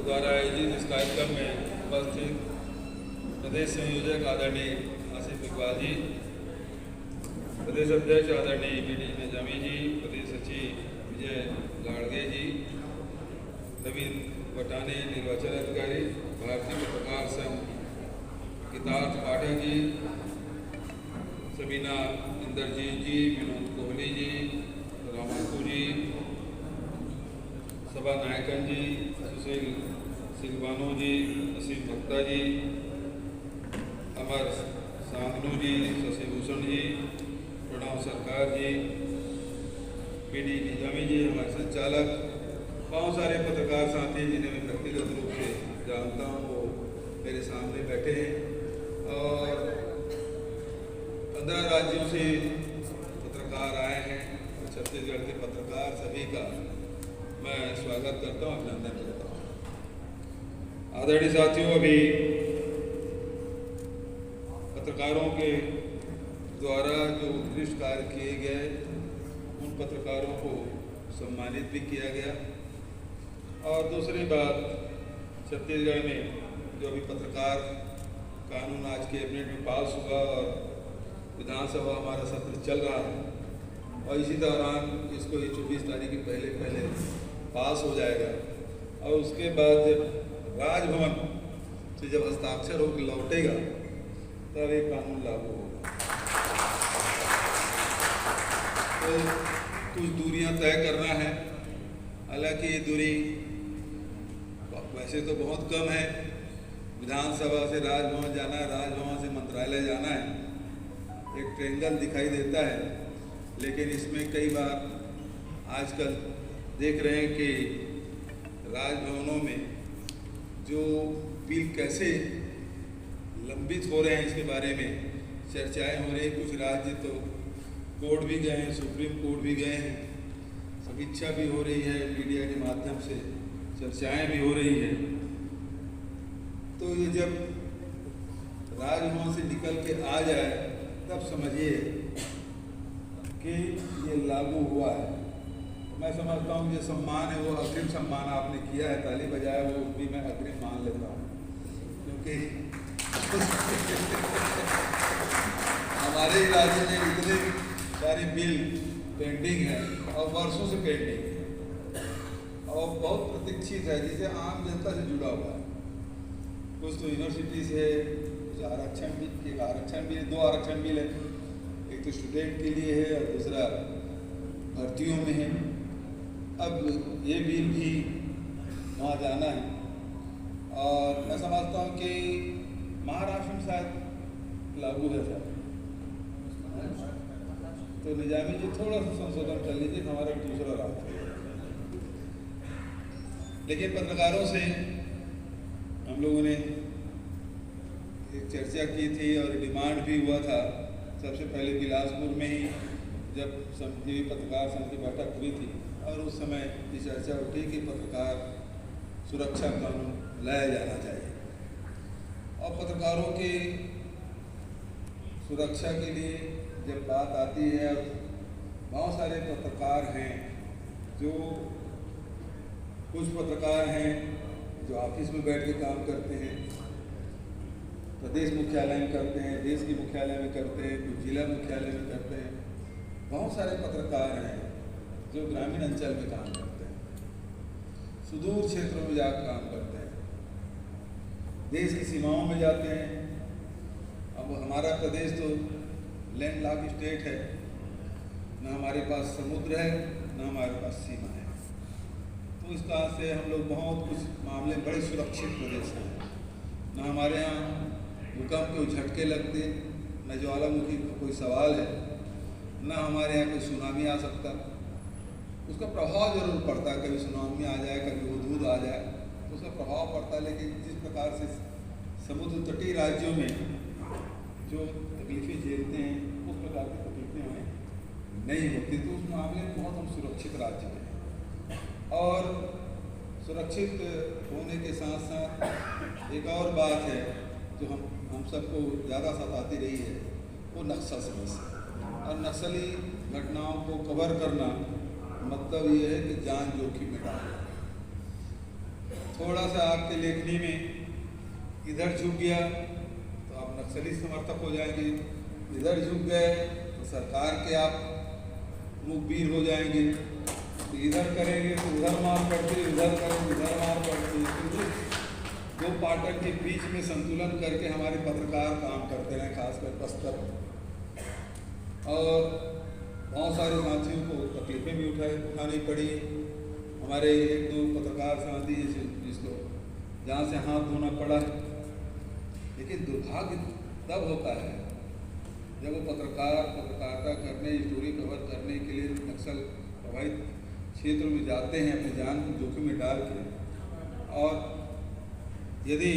द्वारा आयोजित इस कार्यक्रम में उपस्थित प्रदेश संयोजक आदरणीय आसिफ इकबाल जी, प्रदेश अध्यक्ष आदरणीय BD निजामी जी, प्रदेश सचिव विजय लाड़गे जी, नवीन वटानी निर्वाचन अधिकारी, भारतीय पत्रकार संघ गीतार्थ पाठक जी, सबीना इंद्रजीत जी, विनोद कोहली जी, रामाकू जी, सभा नायकन जी, सुशील सिंगवानो जी, असीम भक्ता जी, अमर सांगनू जी, शशि भूषण जी, प्रणव सरकार जी, BD निजामी जी, हमारे संचालक, बहुत सारे पत्रकार साथी जिन्हें मैं व्यक्तिगत रूप से जानता हूँ वो मेरे सामने बैठे हैं और 15 राज्यों से पत्रकार आए हैं। छत्तीसगढ़ के पत्रकार सभी का मैं स्वागत करता हूँ, अभिनंदन करता हूँ। आदरणीय साथियों, अभी पत्रकारों के द्वारा जो उत्कृष्ट कार्य किए गए उन पत्रकारों को सम्मानित भी किया गया। और दूसरी बात, छत्तीसगढ़ में जो अभी पत्रकार कानून आज कैबिनेट में पास हुआ और विधानसभा हमारा सत्र चल रहा है और इसी दौरान इसको 24 तारीख के पहले पास हो जाएगा और उसके बाद जब राजभवन से जब हस्ताक्षर होकर लौटेगा तब ये कानून लागू होगा। तो कुछ दूरियां तय करना है, हालांकि ये दूरी वैसे तो बहुत कम है। विधानसभा से राजभवन जाना है, राजभवन से मंत्रालय जाना है, एक ट्रेंगल दिखाई देता है, लेकिन इसमें कई बार आजकल देख रहे हैं कि राजभवनों में जो बिल कैसे लंबित हो रहे हैं इसके बारे में चर्चाएं हो रही हैं। कुछ राज्य तो कोर्ट भी गए हैं, सुप्रीम कोर्ट भी गए हैं, समीक्षा भी हो रही है, मीडिया के माध्यम से चर्चाएं भी हो रही है। तो ये जब राजभवन से निकल के आ जाए तब समझिए कि ये लागू हुआ है। मैं समझता हूँ ये सम्मान है वो अग्रिम सम्मान आपने किया है, ताली बजाया वो भी मैं अग्रिम मान लेता हूँ, क्योंकि हमारे राज्य में इतने सारे बिल पेंडिंग है और वर्षों से पेंडिंग है और बहुत प्रतीक्षित है, जिसे आम जनता से जुड़ा हुआ है। कुछ तो यूनिवर्सिटी से कुछ आरक्षण भी 2 आरक्षण बिल है, एक तो स्टूडेंट के लिए है और दूसरा भर्तियों में है। अब ये बिल भी वहाँ जाना है और मैं समझता हूँ कि महाराष्ट्र में शायद लागू है सर, तो निजामी जी थोड़ा सा संशोधन कर लीजिए, हमारा दूसरा राज्य है। लेकिन पत्रकारों से हम लोगों ने एक चर्चा की थी और डिमांड भी हुआ था। सबसे पहले बिलासपुर में ही जब पत्रकार संघ की बैठक हुई थी और उस समय ये चर्चा उठी कि पत्रकार सुरक्षा कानून लाया जाना चाहिए और पत्रकारों की सुरक्षा के लिए जब बात आती है, बहुत सारे पत्रकार हैं जो कुछ पत्रकार हैं जो ऑफिस में बैठ के काम करते हैं, प्रदेश मुख्यालय में करते हैं, देश के मुख्यालय में करते हैं, कुछ जिला मुख्यालय में करते हैं। बहुत सारे पत्रकार हैं जो ग्रामीण अंचल में काम करते हैं, सुदूर क्षेत्रों में जाकर काम करते हैं, देश की सीमाओं में जाते हैं। अब हमारा प्रदेश तो लैंडलॉक स्टेट है, न हमारे पास समुद्र है न हमारे पास सीमा है, तो इस कारण से हम लोग बहुत कुछ मामले बड़े सुरक्षित प्रदेश हैं। न हमारे यहाँ भूकंप के झटके लगते, न ज्वालामुखी का कोई सवाल है, न हमारे यहाँ कोई सुनामी आ सकता। उसका प्रभाव जरूर पड़ता है, कभी सुनामी आ जाए, कभी हुदहुद आ जाए, तो उसका प्रभाव पड़ता है। लेकिन जिस प्रकार से समुद्र तटीय राज्यों में जो तकलीफें झेलते हैं उस प्रकार की तकलीफें हमें नहीं होती, तो उस मामले में बहुत हम सुरक्षित राज्य हैं। और सुरक्षित होने के साथ साथ एक और बात है जो हम सबको ज़्यादा सताती रही है, वो नक्सल समस्या। और नक्सली घटनाओं को कवर करना मतलब ये है कि जान जोखिम में डालना। थोड़ा सा आपके लेखनी में इधर झुक गया तो आप नक्सली समर्थक हो जाएंगे, इधर झुक गए तो सरकार के आप मुखबिर हो जाएंगे, तो इधर करेंगे तो उधर मार पड़ती, उधर करेंगे उधर मार पड़ती। तो दो पार्टन के बीच में संतुलन करके हमारे पत्रकार काम करते रहे, खासकर बस्तर। और बहुत सारे साथियों को तकलीफें भी उठानी पड़ी। हमारे एक दो पत्रकार साथी जिसको जहाँ से हाथ धोना पड़ा। लेकिन दुर्भाग्य तब होता है जब वो पत्रकारिता करने, स्टोरी कवर करने के लिए नक्सल प्रभावित क्षेत्र में जाते हैं अपनी जान को जोखिम में डाल के, और यदि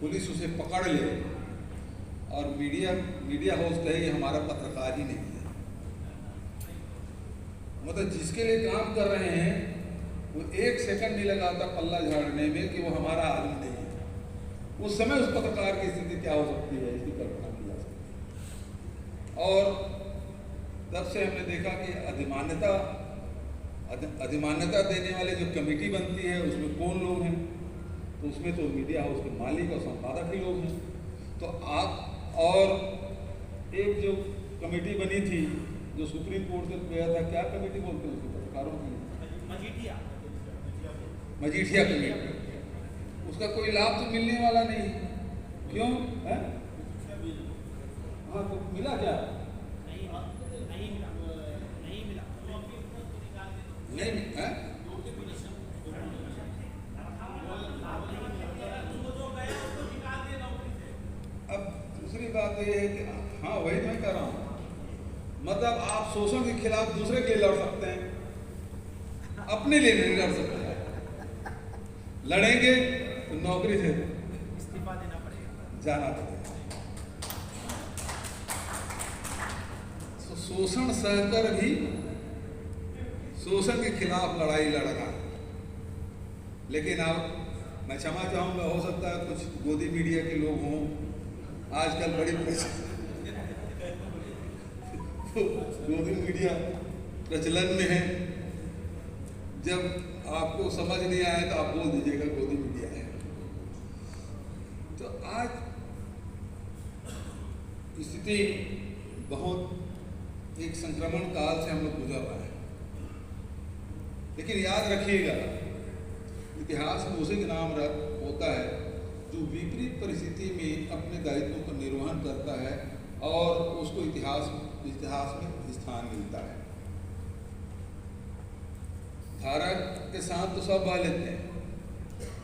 पुलिस उसे पकड़ ले और मीडिया हाउस कहे ये हमारा पत्रकार ही नहीं है, मतलब जिसके लिए काम कर रहे हैं वो एक सेकंड नहीं लगाता पल्ला झाड़ने में कि वो हमारा आदमी नहीं है, उस समय उस पत्रकार की स्थिति क्या हो सकती है इसकी कल्पना की जा सकती है। और तब से हमने देखा कि अधिमान्यता देने वाले जो कमेटी बनती है उसमें कौन लोग हैं, तो उसमें तो मीडिया हाउस के मालिक और संपादक ही लोग हैं। तो आप और एक जो कमेटी बनी थी जो सुप्रीम कोर्ट तक गया था, क्या कमेटी बोलते हैं उसको पत्रकारों की, मजीठिया कमेटी, उसका कोई लाभ तो मिलने वाला नहीं। क्यों है? हाँ, तो मिला क्या? नहीं है? अब दूसरी बात ये है कि हाँ वही मैं कह रहा हूँ, मतलब आप शोषण के खिलाफ दूसरे के लिए लड़ सकते हैं, अपने लिए नहीं लड़ सकते। लड़ेंगे तो नौकरी से इस्तीफा देना पड़ेगा, जाना पड़ेगा। तो शोषण सहकर भी शोषण के खिलाफ लड़ाई लड़ना। लेकिन अब मैं क्षमा चाहूँगा, हो सकता है कुछ गोदी मीडिया के लोग हों, आजकल बड़ी गोदी मीडिया प्रचलन में है, जब आपको समझ नहीं आए तो आप बोल दीजिएगा गोदी मीडिया है। तो आज स्थिति बहुत एक संक्रमण काल से हम लोग गुजर रहे हैं। लेकिन याद रखिएगा, इतिहास में उसी का नाम होता है जो विपरीत परिस्थिति में अपने दायित्वों का निर्वहन करता है और उसको इतिहास में स्थान मिलता है। धारा के साथ तो सब बह लेते हैं,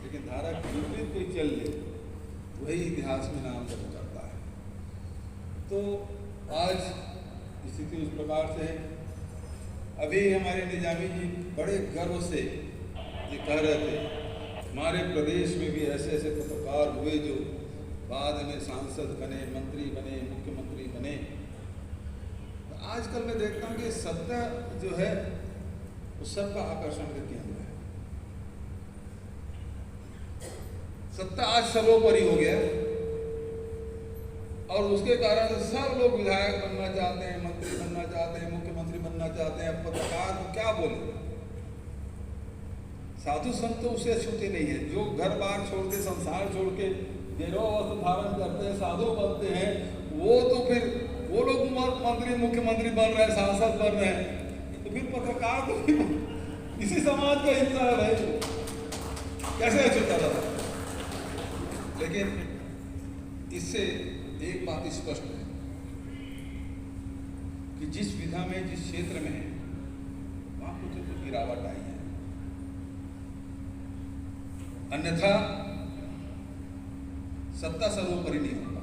लेकिन धारा के विपरीत कोई चल ले वही इतिहास में नाम दर्ज करता है। तो आज स्थिति उस प्रकार से है। अभी हमारे निजामी जी बड़े गर्व से ये कह रहे थे हमारे प्रदेश में भी ऐसे ऐसे पत्रकार हुए जो बाद में सांसद बने, मंत्री बने, मुख्यमंत्री बने। तो आजकल मैं देखता हूँ कि सत्ता जो है वो सबका आकर्षण का केंद्र है। सत्ता आज सर्वोपरि हो गया और उसके कारण से सब लोग विधायक बनना चाहते हैं, मंत्री बनना चाहते हैं, मुख्यमंत्री बनना चाहते हैं। पत्रकार को क्या बोले? साधु संत तो उसे छूते नहीं है, जो घर बार छोड़ के, संसार छोड़ के गिरोह वस्त्र धारण करते हैं, साधु बनते हैं, वो तो फिर वो लोग मंत्री मुख्यमंत्री बन रहे हैं, सांसद बन रहे हैं, तो फिर पत्रकार तो इसी समाज का हिस्सा है भाई, कैसे अछूता रहा। लेकिन इससे एक बात स्पष्ट है कि जिस विधा में, जिस क्षेत्र में है वहां कुछ तो गिरावट आई है। अन्यथा सत्ता सर्वोपरि नहीं होता।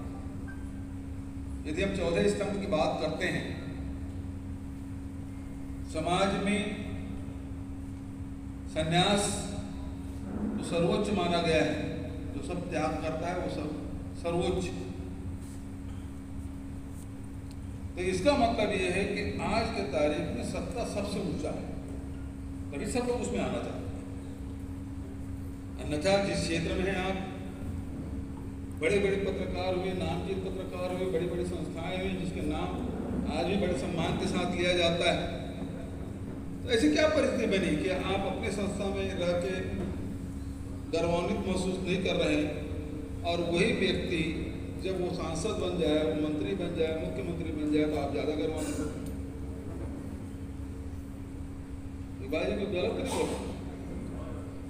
यदि हम 14 स्तंभ की बात करते हैं, समाज में संन्यास जो सर्वोच्च माना गया है, जो सब त्याग करता है वो सब सर्वोच्च। तो इसका मतलब यह है कि आज के तारीख में सत्ता सबसे ऊंचा है, तभी सब लोग उसमें आना चाहते हैं। अन्यथा जिस क्षेत्र में हैं आप, बड़े बड़े पत्रकार हुए, नामचीन पत्रकार हुए, बड़ी बड़ी संस्थाएं हुई जिसके नाम आज भी बड़े सम्मान के साथ लिया जाता है। तो ऐसी क्या परिस्थिति बनी कि आप अपने संस्था में रह के गर्वान्वित महसूस नहीं कर रहे हैं, और वही व्यक्ति जब वो सांसद बन जाए, वो मंत्री बन जाए, मुख्यमंत्री बन जाए, तो आप ज़्यादा गर्वान्वित होते हैं। भाई को गलत नहीं बोल,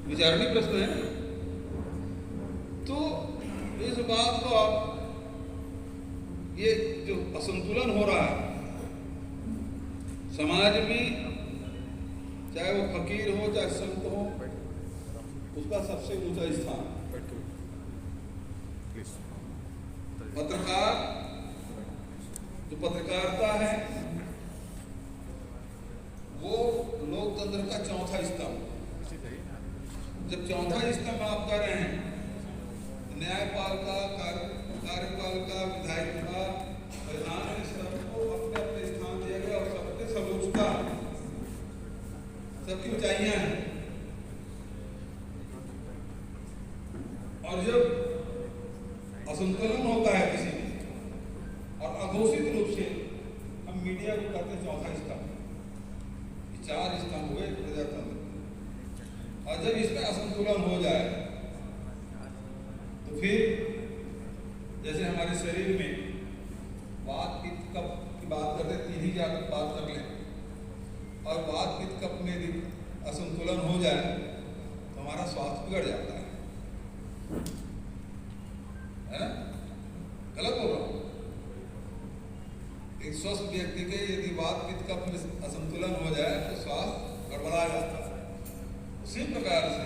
विचारणीय प्रश्न है। तो इस बात को आप, ये जो असंतुलन हो रहा है समाज में, चाहे वो फकीर हो चाहे संत हो, उसका सबसे ऊंचा स्थान पत्रकार, जो पत्रकारिता है वो लोकतंत्र का चौथा स्तंभ। जब चौथा स्तंभ आप कह रहे हैं, न्यायपालिका, कार्यपालिका, विधायिका, प्रधान, सबको अपने अपने स्थान दिया गया और सबके समोच्चता, सबकी ऊंचाइयां हैं। और जब असंतुलन होता है किसी में और अघोषित रूप से, हम मीडिया को कहते हैं चौथा स्तंभ, चार स्तंभ हुए प्रजातंत्र, और जब इसमें असंतुलन हो जाए तो फिर जैसे हमारे शरीर में वात पित्त कफ की बात करते हैं, तीन ही की बात कर लें, और वात पित्त कफ में यदि असंतुलन हो जाए तो हमारा स्वास्थ्य बिगड़ जाता है ना? गलत बोल रहा हूं? एक स्वस्थ व्यक्ति के यदि वात पित्त कफ में असंतुलन हो जाए तो स्वास्थ्य गड़बड़ा जाता है। उसी प्रकार से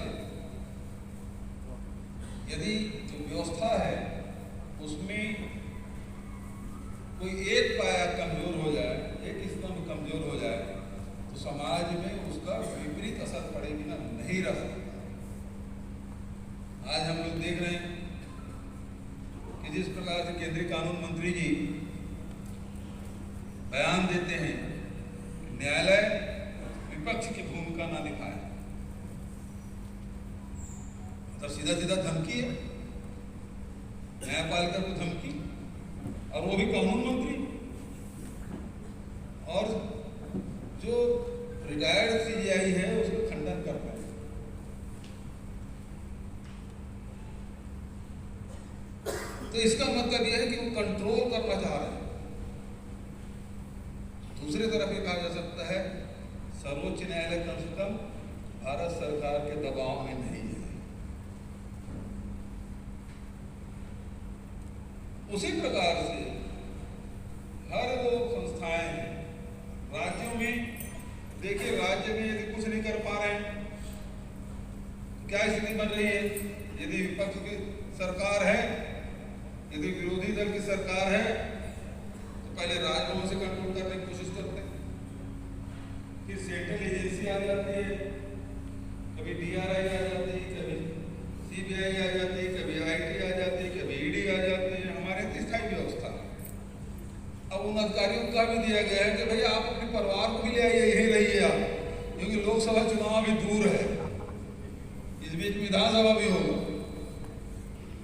यदि जो व्यवस्था है उसमें कोई एक पाया कमजोर हो जाए, एक स्तंभ कमजोर हो जाए, तो समाज में उसका विपरीत असर पड़े बिना नहीं रह सकता। आज हम लोग देख रहे हैं कि जिस प्रकार से केंद्रीय कानून मंत्री जी बयान देते हैं, न्यायालय विपक्ष की भूमिका ना निभाए, तो सीधा सीधा धमकी है, न्यायपालिका को धमकी, और वो भी कानून मंत्री। और जो रिटायर्ड सीजीआई है उसको खंडन कर पाए। तो इसका मतलब यह है कि वो कंट्रोल करना चाह रहे हैं। दूसरी तरफ ये कहा जा सकता है, सर्वोच्च न्यायालय कम से कम भारत सरकार के दबाव में नहीं है। उसी प्रकार से हर वो संस्थाएं हैं राज्यों में, देखिए राज्य में यदि कुछ नहीं कर पा रहे हैं, क्या स्थिति बन रही है? यदि विपक्ष की सरकार है, यदि विरोधी दल की सरकार है, तो पहले राजभवन से कंट्रोल करने की कोशिश करते हैं, फिर सेंट्रल एजेंसी आ जाती है, कभी डीआरआई आ जाती है, कभी सीबीआई आ जाती है, कभी आईटी आ जाती है, कभी ईडी आ जाती है। हमारे तो स्थायी व्यवस्था है। अब उन अधिकारियों का भी दिया गया है कि भाई आप अपने परिवार को भी ले आइए, यहीं रहिए आप, क्योंकि लोकसभा चुनाव भी दूर है, इस बीच विधानसभा भी होगा,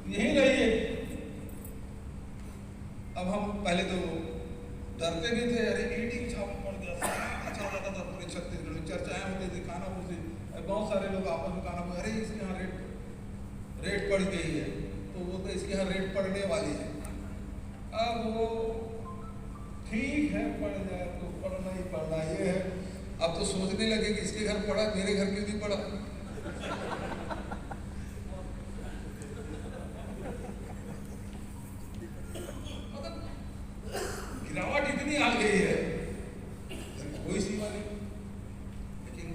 यहीं रहिए। अब हम पहले तो डरते भी थे, अरे ईडी छापा पड़ गया, अच्छा जाता था पूरे छत्तीसगढ़ में, चर्चाएं होती थी, खानापुर से बहुत सारे लोग आपस में खानापुर, अरे इसके यहाँ रेट बढ़ गई है, तो वो तो इसके यहाँ रेट पड़ने वाली है। अब वो ठीक है, पड़ जाए तो पढ़ना ही पढ़ना, ये है। अब तो सोचने लगे कि इसके घर पड़ा, मेरे घर क्यों नहीं पड़ा? गिरावट इतनी आ गई है, कोई सीमा नहीं। लेकिन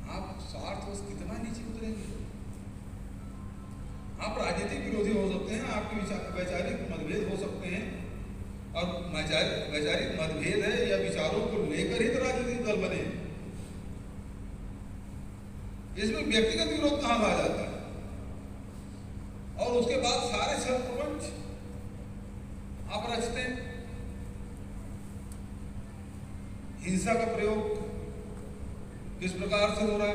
आप स्वार्थवश कितना नीचे उतरेंगे? आप राजनीतिक विरोधी हो सकते हैं, आपके वैचारिक मतभेद हो सकते हैं, और वैचारिक मतभेद है या विचारों को लेकर ही तो राजनीतिक दल बने। इसमें व्यक्तिगत विरोध कहां आ जाता है? और उसके बाद सारे छल प्रपंच आप रचते हैं। हिंसा का प्रयोग किस प्रकार से हो रहा है?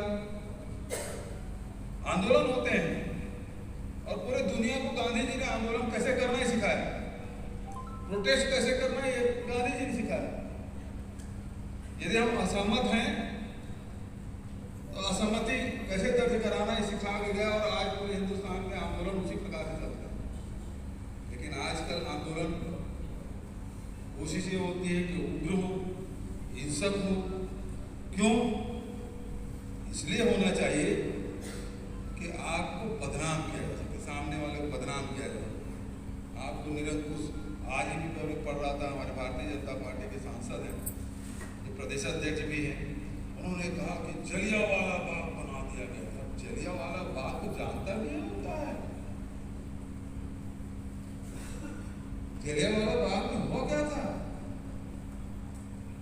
आंदोलन होते हैं, और पूरे दुनिया को गांधी जी ने आंदोलन कैसे करना ही सिखाया, प्रोटेस्ट कैसे करना ये गांधी जी ने सिखाया। यदि हम असहमत हैं तो असहमति कैसे दर्ज कराना ये सिखा के गया, और आज कोशिश ये होती है कि उग्र हो, हिंसक हो। क्यों? इसलिए होना चाहिए कि आपको बदनाम किया जा सके, सामने वाले को बदनाम किया जा सके, आपको निरंकुश। आज ही भी मैं पढ़ रहा था, हमारे भारतीय जनता पार्टी के सांसद हैं, जो प्रदेशाध्यक्ष भी हैं, उन्होंने कहा कि जलियांवाला बाग बना दिया गया था। जलियांवाला बाग को जानता नहीं होता है। जलियांवाला बाग में हुआ क्या था?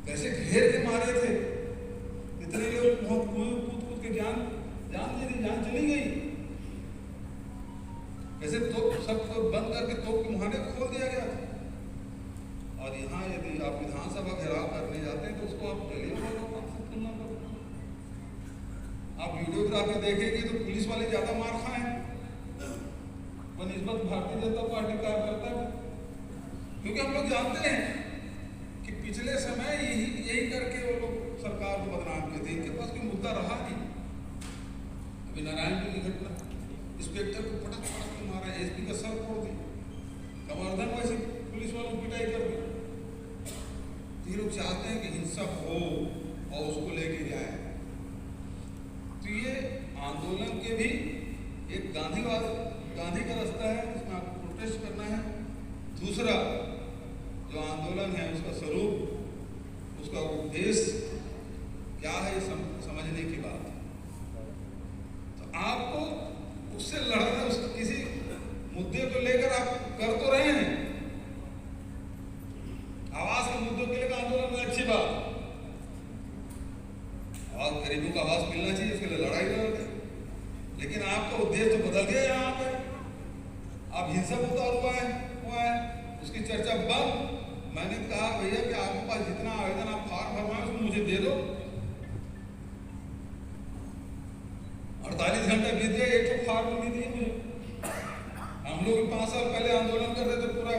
कैसे घेर के मारे थे, इतने लोग बहुत कूद के जान चली गई। कैसे तोप सबको बंद करके तोप के मुहाने खोल दिया गया था। और यहाँ यदि आप विधानसभा घेराव करने जाते हैं तो उसको आप जलियांवाला बाग से तुलना करो। आप वीडियोग्राफी देखेंगे तो पुलिस वाले ज्यादा मार खाए बनिस्बत भारतीय जनता पार्टी कार्यकर्ता है। क्योंकि हम लोग जानते हैं कि पिछले समय यही करके वो लोग सरकार को बदनाम किए थे। इनके पास कोई मुद्दा रहा नहीं। अभी नारायणपुर की घटना, इंस्पेक्टर को पटक के मारा, एसपी का सर फोड़ दी, कवर्धन वैसे पुलिस वालों की पिटाई कर दी। ये लोग चाहते हैं कि हिंसा हो और उसको लेके जाए। तो ये आंदोलन के भी एक गांधी का रास्ता है, जिसमें आपको प्रोटेस्ट करना है। दूसरा जो आंदोलन है उसका स्वरूप, उसका उद्देश्य क्या है, समझने की बात है। तो आपको उससे लड़ना, उसको किसी मुद्दे को लेकर आप कर तो रहे हैं, आवास के मुद्दों के लिए आंदोलन में अच्छी बात, और गरीबों का आवाज मिलना चाहिए, उसके लिए लड़ाई लड़ते। लेकिन आपका उद्देश्य तो बदल गया। यहाँ पे आप हिंसक उतार हुआ है, उसकी चर्चा बंद। मैंने कहा भैया कि आपके पास जितना आवेदन आप फॉर्म भरवाएं उसको मुझे दे दो। 48 घंटे बीत गए, एक तो फॉर्म नहीं दिए मुझे। हम लोग 5 साल पहले आंदोलन करते थे, पूरा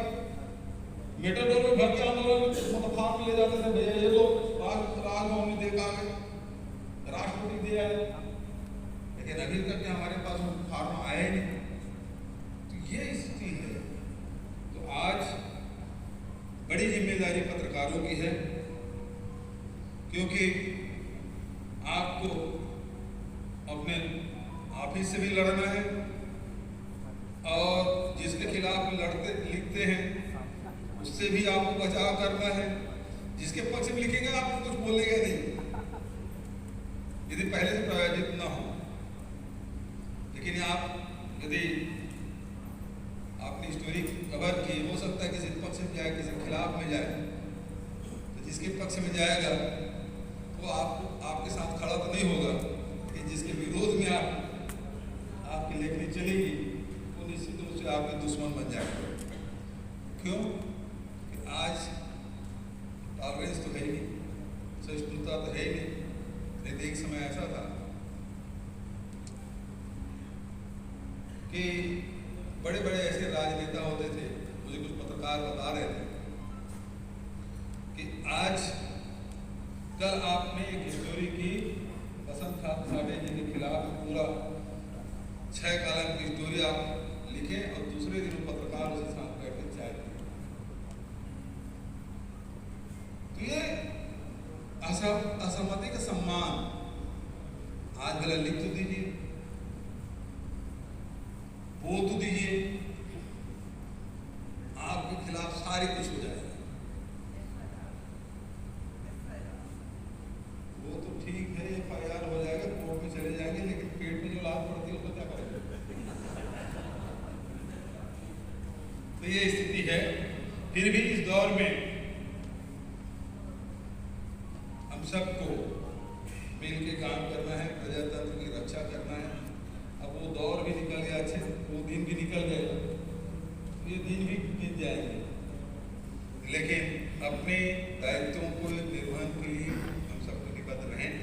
मेटाडोर में भर के आंदोलन मतलब फॉर्म ले जाते थे। भैया ये लो, राजभवन में देखा है, राष्ट्रपति दिया है, लेकिन अभी तक हमारे पास फॉर्म आया ही नहीं। तो ये स्थिति है। तो आज बड़ी जिम्मेदारी पत्रकारों की है, क्योंकि आपको अपने ऑफिस से भी लड़ना है, और जिसके खिलाफ लिखते हैं उससे भी आपको बचाव करना है। जिसके पक्ष में लिखेंगे आपको कुछ बोलेगा नहीं, यदि पहले से प्रायोजित ना हो। लेकिन आप यदि आपने स्टोरी कवर की, हो सकता है किसी पक्ष में जाए, किसी खिलाफ में जाए, तो जिसके पक्ष में जाएगा वो आपके साथ खड़ा तो नहीं होगा, कि जिसके विरोध में आपकी लेखनी चलेगी वो निश्चित रूप से आपके दुश्मन बन जाएगा। क्यों? कि आज टॉलरेंस तो है ही नहीं, सहिष्णुता तो है ही नहीं। नहीं, एक समय ऐसा था कि बड़े बड़े ऐसे राजनेता होते थे, मुझे कुछ पत्रकार बता रहे थे कि आज कल आपने एक स्टोरी की बसंत साठे जी के खिलाफ पूरा 6 कॉलम की स्टोरी आप लिखे, और दूसरे दिन पत्रकार उसे साथ बैठ के चाय पिए। तो ये असहमति का सम्मान आज भला लिख तो दीजिए, बोल तो दीजिए, आपके खिलाफ सारी कुछ हो जाएगा। वो तो ठीक है, FIR हो जाएगा, कोर्ट में चले जाएंगे, लेकिन पेट में जो लात पड़ती है उसको क्या करेंगे? तो ये स्थिति है। फिर भी इस दौर में हम सबको मिल के काम करना है, प्रजातंत्र की रक्षा करना है। अब वो दौर भी निकल गया, अच्छे वो दिन भी निकल गए, ये दिन भी बीत जाएंगे, लेकिन अपने दायित्वों को निर्वहन के लिए हम सब प्रतिबद्ध रहें।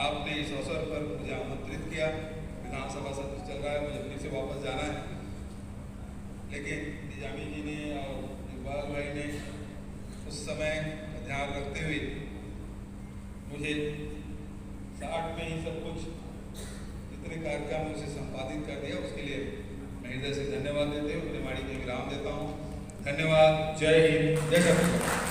आपने इस अवसर पर मुझे आमंत्रित किया, विधानसभा सत्र चल रहा है, मुझे फिर से वापस जाना है, लेकिन निजामी जी ने और इकबाल भाई ने उस समय का ध्यान रखते हुए मुझे 60 में ही सब कुछ जितने कार्यक्रम उसे संपादित कर दिया, उसके लिए मैं हृदय से धन्यवाद देते हुए अपने वाणी को विराम देता हूँ। धन्यवाद। जय हिंद, जय छत्तीसगढ़।